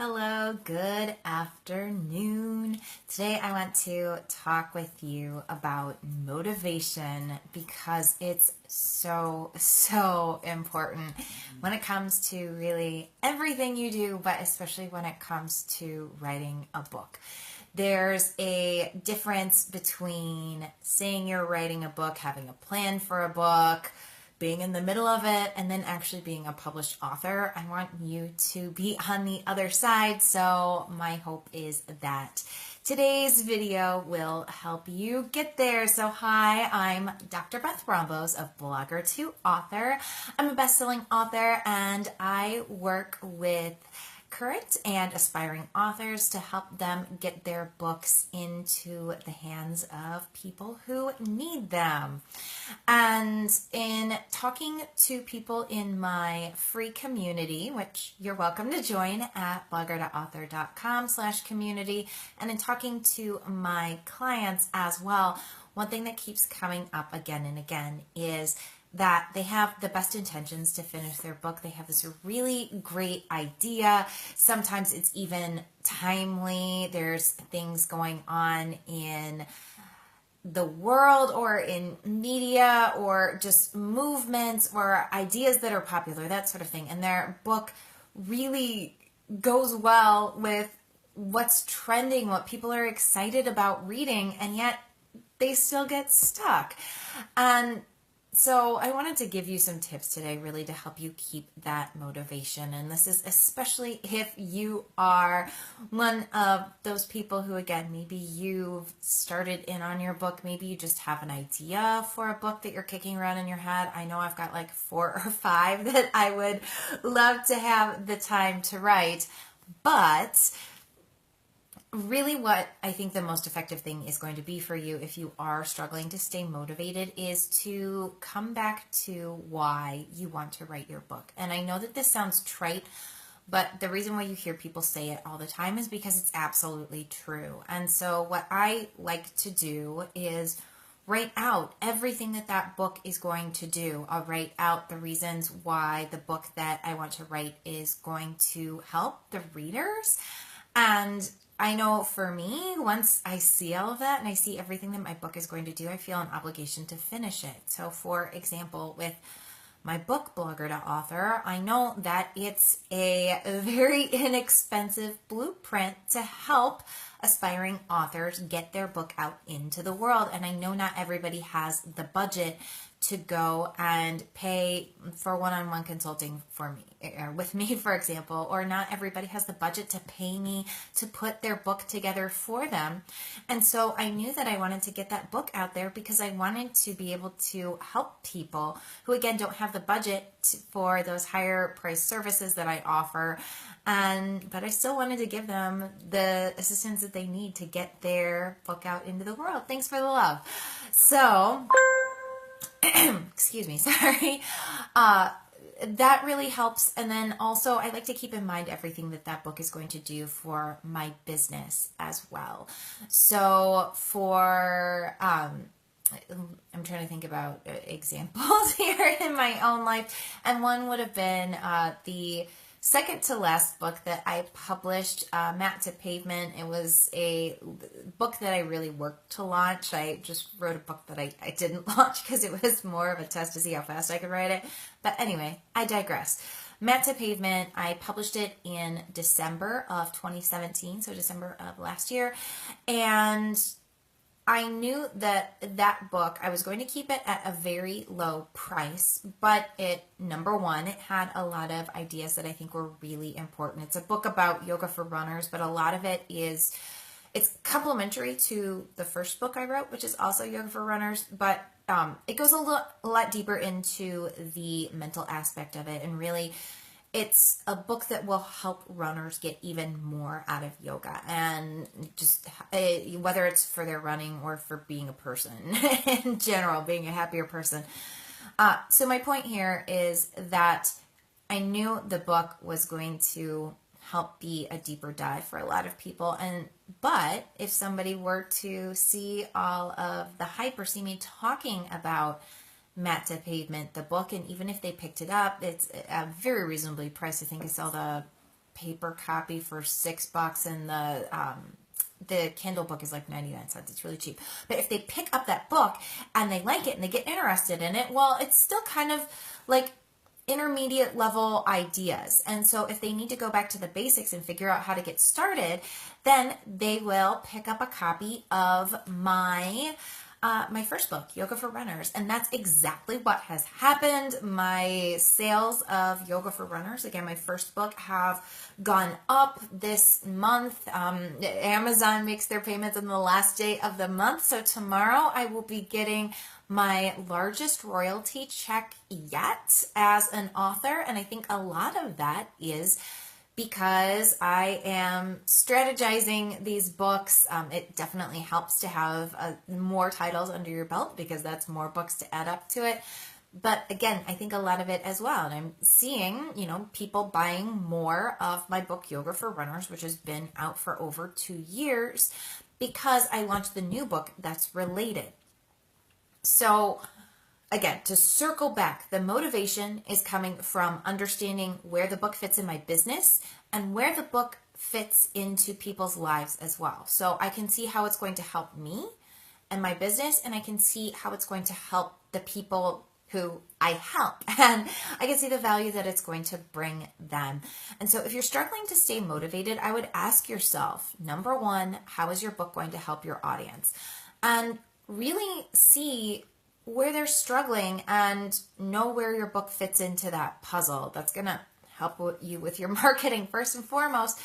Hello, good afternoon. Today I want to talk with you about motivation because it's so important when it comes to really everything you do, but especially when it comes to writing a book. There's a difference between saying you're writing a book, having a plan for a book, being in the middle of it, and then actually being a published author. I want you to be on the other side, so my hope is that today's video will help you get there. So hi, I'm Dr. Beth Rombos of Blogger to Author. I'm a best-selling author, and I work with current and aspiring authors to help them get their books into the hands of people who need them. And in talking to people in my free community, which you're welcome to join at blogger.author.com/community, and in talking to my clients as well, one thing that keeps coming up again and again is that they have the best intentions to finish their book. They have this really great idea. Sometimes it's even timely. There's things going on in the world or in media or just movements or ideas that are popular, that sort of thing. And their book really goes well with what's trending, what people are excited about reading, and yet they still get stuck. And so I wanted to give you some tips today really to help you keep that motivation. And this is especially if you are one of those people who, again, maybe you've started in on your book. Maybe you just have an idea for a book that you're kicking around in your head. I know I've got like 4 or 5 that I would love to have the time to write. But really what I think the most effective thing is going to be for you if you are struggling to stay motivated is to come back to why you want to write your book. And I know that this sounds trite, but the reason why you hear people say it all the time is because it's absolutely true. And so what I like to do is write out everything that book is going to do. I'll write out the reasons why the book that I want to write is going to help the readers. And I know for me, once I see all of that and I see everything that my book is going to do, I feel an obligation to finish it. So for example, with my book, Blogger to Author, I know that it's a very inexpensive blueprint to help aspiring authors get their book out into the world. And I know not everybody has the budget to go and pay for one-on-one consulting for me, or with me, for example, or not everybody has the budget to pay me to put their book together for them. And so I knew that I wanted to get that book out there because I wanted to be able to help people who, again, don't have the budget for those higher price services that I offer. But I still wanted to give them the assistance that they need to get their book out into the world. Thanks for the love. So excuse me, sorry. That really helps. And then also I like to keep in mind everything that book is going to do for my business as well. So for, I'm trying to think about examples here in my own life. And one would have been the second to last book that I published, Mat to Pavement. It was a book that I really worked to launch. I just wrote a book that I didn't launch because it was more of a test to see how fast I could write it. But anyway, I digress. Mat to Pavement, I published it in December of 2017, so December of last year. And I knew that book, I was going to keep it at a very low price, but number one, it had a lot of ideas that I think were really important. It's a book about yoga for runners, but a lot of it's complementary to the first book I wrote, which is also yoga for runners, but it goes a lot deeper into the mental aspect of it, and really it's a book that will help runners get even more out of yoga, and just whether it's for their running or for being a person in general, being a happier person. So my point here is that I knew the book was going to help be a deeper dive for a lot of people. But if somebody were to see all of the hype or see me talking about Mat to Pavement, the book, and even if they picked it up, it's very reasonably priced. I think I saw the paper copy for $6, and the Kindle book is like 99 cents. It's really cheap. But if they pick up that book and they like it and they get interested in it, well, it's still kind of like intermediate level ideas. And so if they need to go back to the basics and figure out how to get started, then they will pick up a copy of my first book, Yoga for Runners. And that's exactly what has happened. My sales of Yoga for Runners, again, my first book, have gone up this month. Amazon makes their payments on the last day of the month. So tomorrow I will be getting my largest royalty check yet as an author. And I think a lot of that is because I am strategizing these books. It definitely helps to have more titles under your belt because that's more books to add up to it. But again, I think a lot of it as well. And I'm seeing, people buying more of my book, Yoga for Runners, which has been out for over 2 years because I launched the new book that's related. So again, to circle back, the motivation is coming from understanding where the book fits in my business and where the book fits into people's lives as well. So I can see how it's going to help me and my business, and I can see how it's going to help the people who I help, and I can see the value that it's going to bring them. And so if you're struggling to stay motivated, I would ask yourself, number one, how is your book going to help your audience? And really see where they're struggling and know where your book fits into that puzzle. That's going to help you with your marketing first and foremost.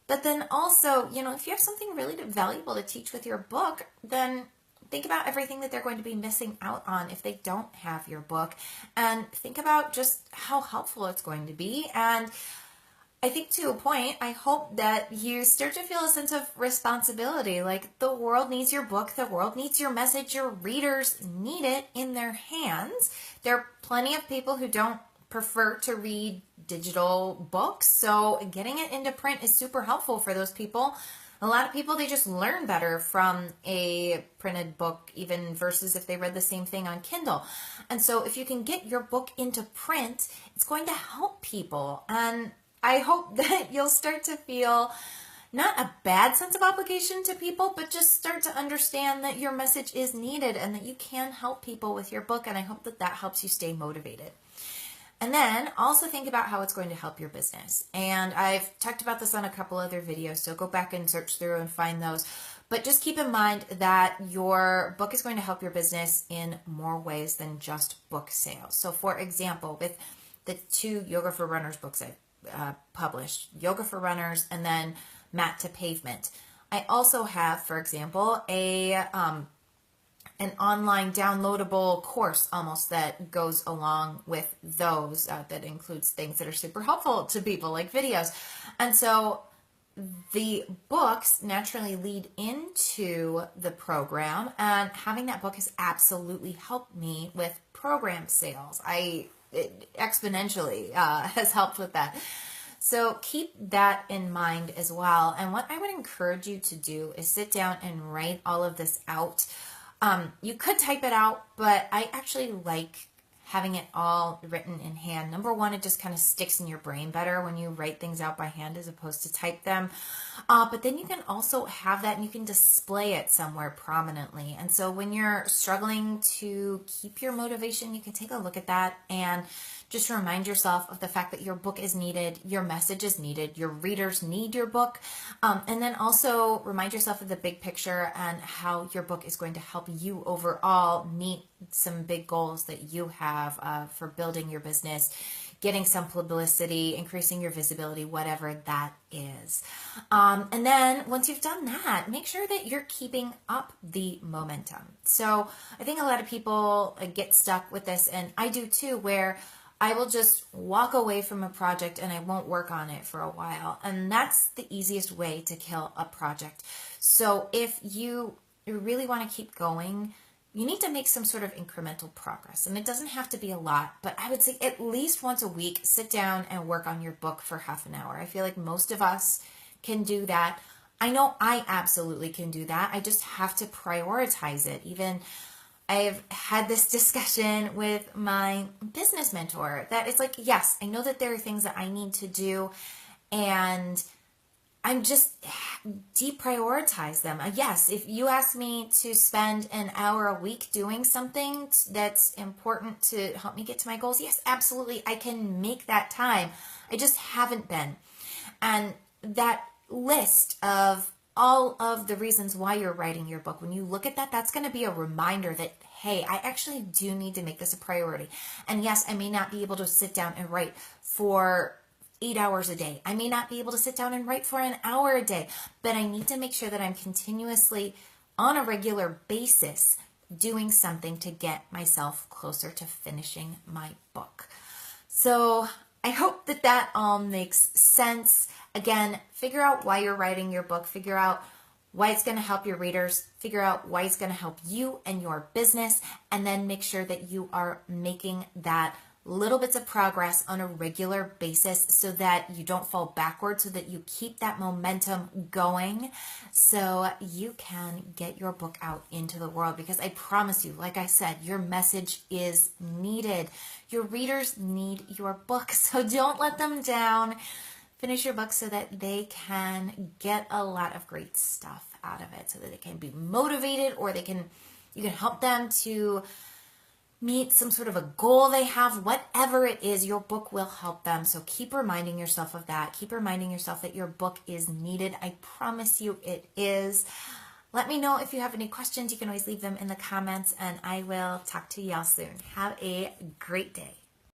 But then also, if you have something really valuable to teach with your book, then think about everything that they're going to be missing out on if they don't have your book, and think about just how helpful it's going to be. And I think to a point, I hope that you start to feel a sense of responsibility. Like, the world needs your book. The world needs your message. Your readers need it in their hands. There are plenty of people who don't prefer to read digital books. So getting it into print is super helpful for those people. A lot of people, they just learn better from a printed book, even versus if they read the same thing on Kindle. And so if you can get your book into print, it's going to help people. And I hope that you'll start to feel not a bad sense of obligation to people, but just start to understand that your message is needed and that you can help people with your book. And I hope that that helps you stay motivated. And then also think about how it's going to help your business. And I've talked about this on a couple other videos, so go back and search through and find those. But just keep in mind that your book is going to help your business in more ways than just book sales. So for example, with the 2 Yoga for Runners books I've published, Yoga for Runners and then Mat to Pavement, I also have, for example, an online downloadable course almost that goes along with those that includes things that are super helpful to people, like videos. And so the books naturally lead into the program, and having that book has absolutely helped me with program sales. It exponentially has helped with that. So keep that in mind as well. And what I would encourage you to do is sit down and write all of this out. You could type it out, but I actually like having it all written in hand. Number one, it just kind of sticks in your brain better when you write things out by hand as opposed to type them. But then you can also have that and you can display it somewhere prominently. And so when you're struggling to keep your motivation, you can take a look at that and just remind yourself of the fact that your book is needed, your message is needed, your readers need your book. And then also remind yourself of the big picture and how your book is going to help you overall meet some big goals that you have for building your business, getting some publicity, increasing your visibility, whatever that is. And then once you've done that, make sure that you're keeping up the momentum. So I think a lot of people get stuck with this, and I do too, where I will just walk away from a project and I won't work on it for a while. And that's the easiest way to kill a project. So if you really want to keep going, you need to make some sort of incremental progress. And it doesn't have to be a lot, but I would say at least once a week, sit down and work on your book for half an hour. I feel like most of us can do that. I know I absolutely can do that. I just have to prioritize it. Even I've had this discussion with my business mentor that it's like, yes, I know that there are things that I need to do, and I'm just deprioritize them. Yes, if you ask me to spend an hour a week doing something that's important to help me get to my goals, yes, absolutely, I can make that time. I just haven't been. And that list of all of the reasons why you're writing your book, when you look at that, that's going to be a reminder that, hey, I actually do need to make this a priority. And yes, I may not be able to sit down and write for 8 hours a day. I may not be able to sit down and write for an hour a day, but I need to make sure that I'm continuously on a regular basis doing something to get myself closer to finishing my book. So I hope that that all makes sense. Again, figure out why you're writing your book, figure out why it's going to help your readers, figure out why it's going to help you and your business, and then make sure that you are making that little bits of progress on a regular basis so that you don't fall backwards, so that you keep that momentum going so you can get your book out into the world. Because I promise you, like I said, your message is needed. Your readers need your book, so don't let them down. Finish your book so that they can get a lot of great stuff out of it, so that they can be motivated, or you can help them to meet some sort of a goal they have. Whatever it is, your book will help them. So keep reminding yourself of that. Keep reminding yourself that your book is needed. I promise you it is. Let me know if you have any questions. You can always leave them in the comments, and I will talk to y'all soon. Have a great day.